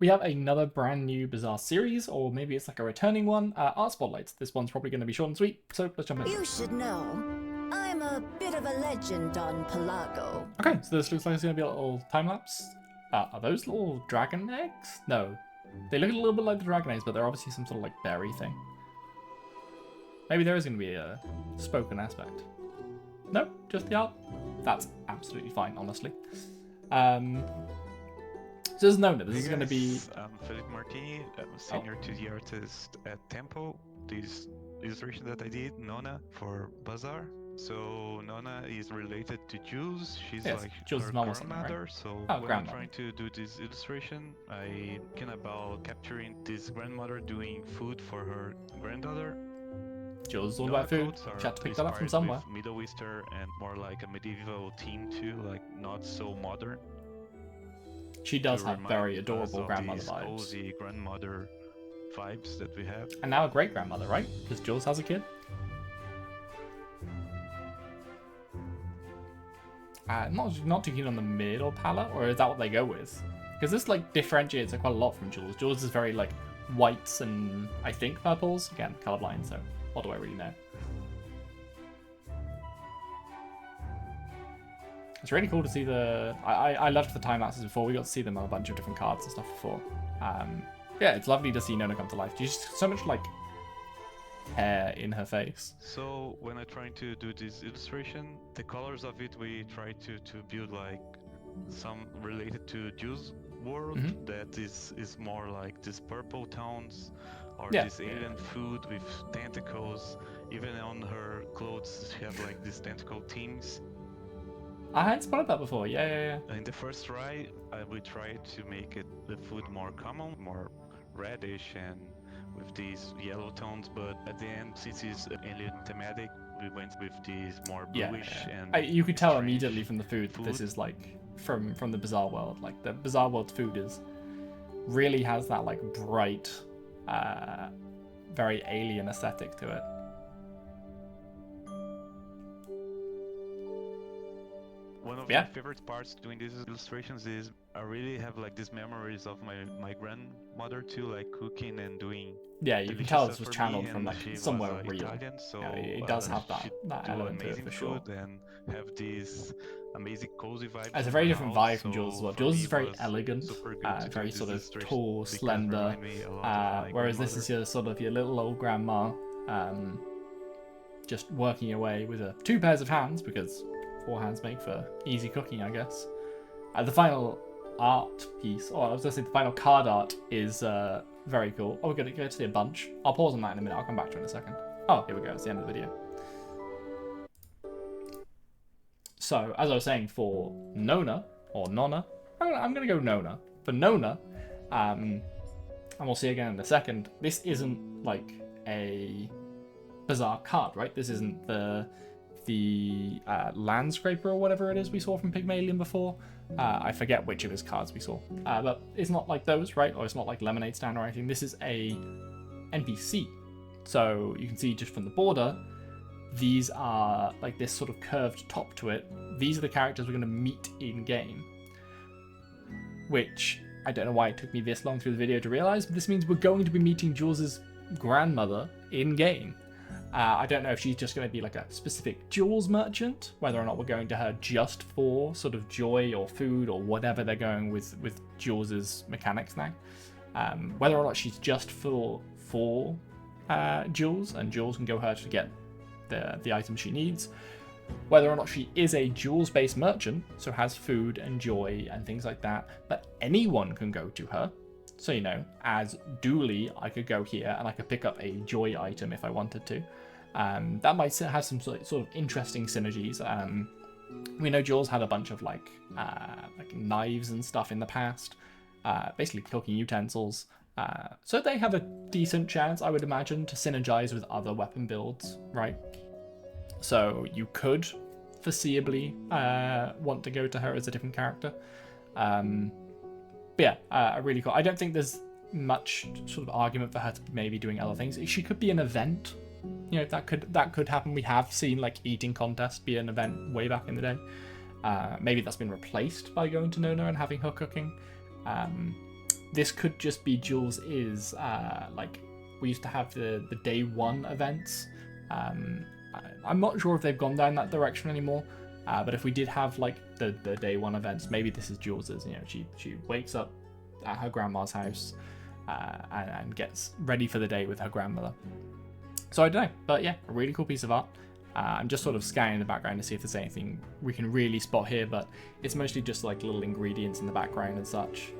we have another brand new Bizarre series, or maybe it's like a returning one. Art Spotlights. This one's probably going to be short and sweet, so let's jump in. You should know, I'm a bit of a legend on Pelago. Okay, so this looks like it's going to be a little time lapse. Are those little dragon eggs? No. They look a little bit like the dragon eggs, but they're obviously some sort of like berry thing. Maybe there is going to be a spoken aspect. No, just the art. That's absolutely fine, honestly. So there's Nona. This is going to be... I'm Felipe Martini. I'm a senior 2D artist at Tempo. This illustration that I did, Nona, for Bazaar. So Nona is related to Jules. She's Yes, like Jules' her mom or something, grandmother. right? So Oh, when grandmother. I'm trying to do this illustration, I think about capturing this grandmother doing food for her granddaughter. Jules is all Nona about food. clothes She had to are pick that up from inspired somewhere. with Middle Eastern and more like a medieval theme too, like not so modern. She does To have remind very us adorable of grandmother these vibes. cozy grandmother vibes that we have. And now a great grandmother, right? Because Jules has a kid. Not too keen on the middle palette, or is that what they go with? Because this like differentiates it quite a lot from Jules. Jules is very like whites and I think purples. Again, colorblind, so what do I really know? It's really cool to see the... I loved the time lapses before. We got to see them on a bunch of different cards and stuff before. Yeah, it's lovely to see Nona come to life. She's just so much like hair in her face. So when I'm trying to do this illustration, the colors of it, we try to build like some related to Jules world that is more like these purple tones or this alien food with tentacles. Even on her clothes, she have like these tentacle themes. I had spotted that before. Yeah. In the first try, we tried to make the food more common, more reddish and with these yellow tones, but at the end, since it's alien thematic, we went with these more bluish and you could tell strange immediately from the food that this is like from the Bizarre World. Like the Bizarre World food is really has that like bright, very alien aesthetic to it. One of my favorite parts doing these illustrations is I really have like these memories of my grandmother too, like cooking and doing. Yeah, you can tell this was channeled from like somewhere was, real. Italian, so it does have that do element to it amazing for sure. food and have these amazing cozy vibes. It's a very different vibe from Jules as well. Jules is very elegant, very sort of tall, slender, whereas this is your sort of your little old grandma, just working your way with 2 pairs of hands because 4 hands make for easy cooking, I guess. The final art piece, or I was going to say the final card art is very cool. Oh, we're going to go to see a bunch. I'll pause on that in a minute. I'll come back to it in a second. Oh, here we go. It's the end of the video. So, as I was saying, for Nona, or Nonna, I'm going to go Nona. For Nona, and we'll see again in a second, this isn't like a Bizarre card, right? This isn't the Landscraper or whatever it is we saw from Pygmalion before. I forget which of his cards we saw. But it's not like those, right? Or it's not like Lemonade Stand or anything. This is a NPC. So you can see just from the border, these are like this sort of curved top to it. These are the characters we're going to meet in game. Which, I don't know why it took me this long through the video to realize, but this means we're going to be meeting Jules' grandmother in game. I don't know if she's just going to be like a specific Jules merchant, whether or not we're going to her just for sort of joy or food or whatever they're going with Jules' mechanics now. Whether or not she's just for Jules, and Jules can go her to get the items she needs. Whether or not she is a Jules-based merchant, so has food and joy and things like that, but anyone can go to her. So, you know, as Dooley, I could go here and I could pick up a joy item if I wanted to. That might have some sort of interesting synergies. We know Jules had a bunch of like knives and stuff in the past, basically cooking utensils. So they have a decent chance, I would imagine, to synergize with other weapon builds, right? So you could foreseeably want to go to her as a different character. But yeah, really cool. I don't think there's much sort of argument for her to maybe doing other things. She could be an event. You know, that could happen. We have seen like eating contests be an event way back in the day. Maybe that's been replaced by going to Nona and having her cooking. this could just be Jules is like we used to have the day one events. I'm not sure if they've gone down that direction anymore. But if we did have like the day one events, maybe this is Jules's. You know, she wakes up at her grandma's house and gets ready for the day with her grandmother. So I don't know, but yeah, a really cool piece of art. I'm just sort of scanning the background to see if there's anything we can really spot here, but it's mostly just like little ingredients in the background and such.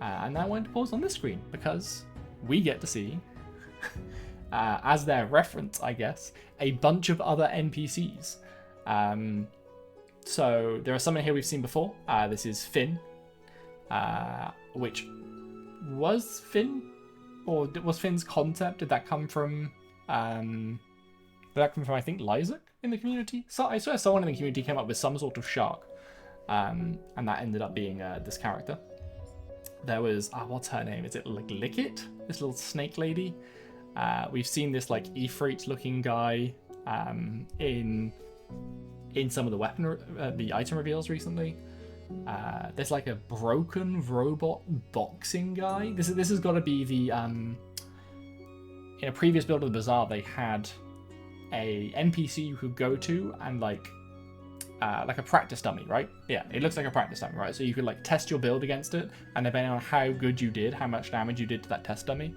And I wanted to pause on this screen because we get to see, as their reference, I guess, a bunch of other NPCs. So there are some in here we've seen before. This is Finn, which was Finn, or was Finn's concept? Did that come from? I think Lysak in the community? So I swear someone in the community came up with some sort of shark, and that ended up being this character. There was what's her name? Is it like Lickit? This little snake lady. We've seen this like Ifrit looking guy in some of the the item reveals recently. There's like a broken robot boxing guy. This has got to be the in a previous build of the Bazaar they had a NPC you could go to and like a practice dummy, right? Yeah, it looks like a practice dummy, right? So you could like test your build against it, and depending on how good you did, how much damage you did to that test dummy,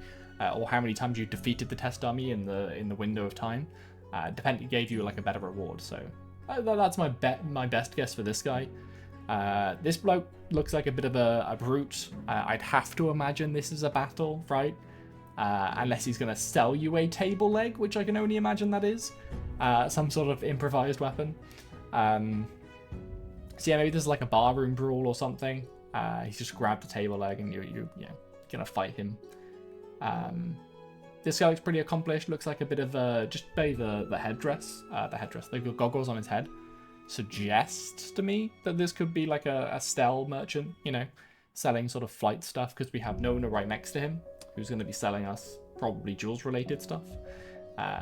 or how many times you defeated the test dummy in the window of time, it gave you like a better reward. So that's my best guess for this guy. This bloke looks like a bit of a brute. I'd have to imagine this is a battle, right? Unless he's going to sell you a table leg, which I can only imagine that is. Some sort of improvised weapon. So yeah, maybe there's like a barroom brawl or something. He's just grabbed the table leg and you're going to fight him. This guy looks pretty accomplished. Looks like a bit of just maybe the headdress. The goggles on his head suggests to me that this could be like a Stell merchant, you know, selling sort of flight stuff, because we have Nona right next to him, who's going to be selling us probably Jules related stuff.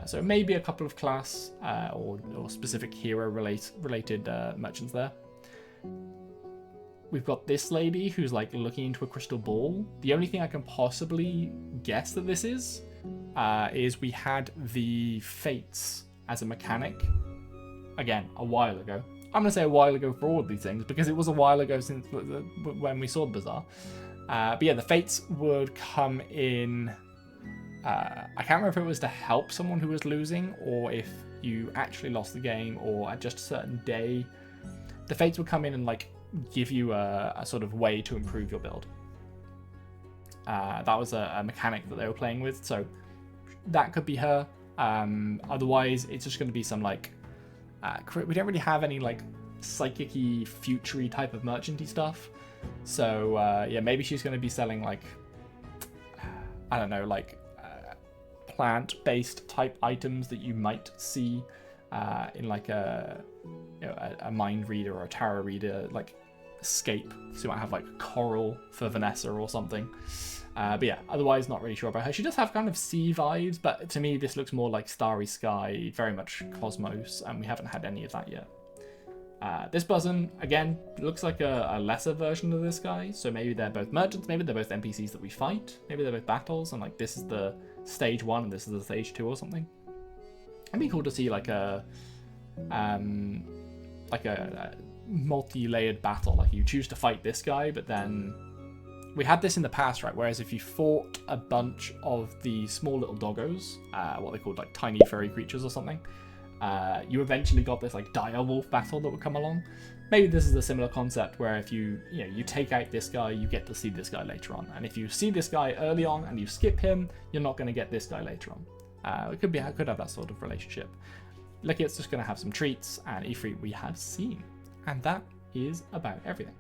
So maybe a couple of class or specific hero related merchants there. We've got this lady who's like looking into a crystal ball. The only thing I can possibly guess that this is we had the Fates as a mechanic, again, a while ago. I'm going to say a while ago for all of these things, because it was a while ago since when we saw the Bazaar. But yeah, the Fates would come in. I can't remember if it was to help someone who was losing, or if you actually lost the game, or at just a certain day. The Fates would come in and like give you a sort of way to improve your build. That was a mechanic that they were playing with, so that could be her. Otherwise, it's just going to be some like we don't really have any like psychic-y, future-y type of merchanty stuff. So yeah, maybe she's going to be selling like I don't know, like plant-based type items that you might see in like a mind reader or a tarot reader, like Escape. So you might have like coral for Vanessa or something. But yeah, otherwise not really sure about her. She does have kind of sea vibes, but to me this looks more like Starry Sky, very much Cosmos, and we haven't had any of that yet. This person, again, looks like a lesser version of this guy, so maybe they're both merchants, maybe they're both NPCs that we fight, maybe they're both battles, and like this is the stage 1 and this is the stage 2 or something. It'd be cool to see like a multi-layered battle, like you choose to fight this guy, but then we had this in the past, right? Whereas if you fought a bunch of the small little doggos, what they called like tiny furry creatures or something, you eventually got this like dire wolf battle that would come along. Maybe this is a similar concept where if you take out this guy, you get to see this guy later on, and if you see this guy early on and you skip him, you're not going to get this guy later on. It could have that sort of relationship. Lickit's just going to have some treats, and Ifrit we have seen, and that is about everything.